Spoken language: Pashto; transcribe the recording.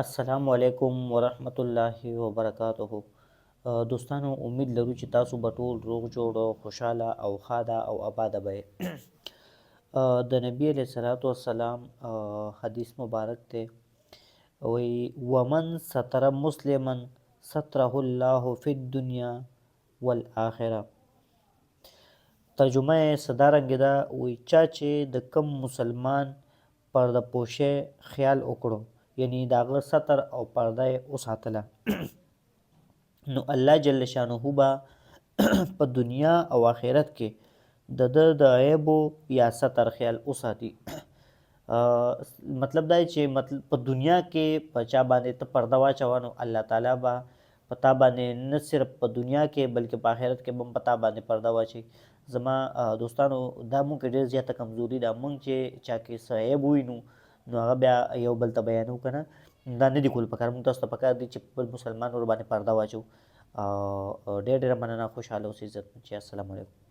السلام علیکم ورحمت الله وبرکاته. دوستانو، امید لرو چې تاسو به ټول روغ جوړ او خوشحاله او ښاده او آباده به د نبی علیه الصلاۃ والسلام حدیث مبارک دی، وی ومن ستر مسلما ستره الله فی الدنیا والآخره. ترجمه یې صدارنګې ده، وی چا چې د کم مسلمان پرده پوشۍ خیال وکړو، یعنی د هغه ستر او پرده یې وساتله، نو الله جل شانه به په دنیا او آخرت کې د ده د عیبو یا ستر خیال وساتي. مطلب دا چې په دنیا کې په چا باندې ته پرده واچوه، نو الله تعالی به په تا باندې نه صرف په دنیا کې بلکې په آخرت کې به هم په تا باندې پرده واچوي. زما دوستانو، دا موږ کې ډېر زیاته کمزوري ده. موږ چې چا کې څه عیب ووینو نو هغه بیا یو بل ته بیانوو که نه، دا نه دي کول پکار. موږ تاسو ته پکار دي چې بل مسلمان ورباندې پرده واچوو. ډېر ډېره مننه. خوشحاله اوسئ، عزتمند شئ. السلام علیکم.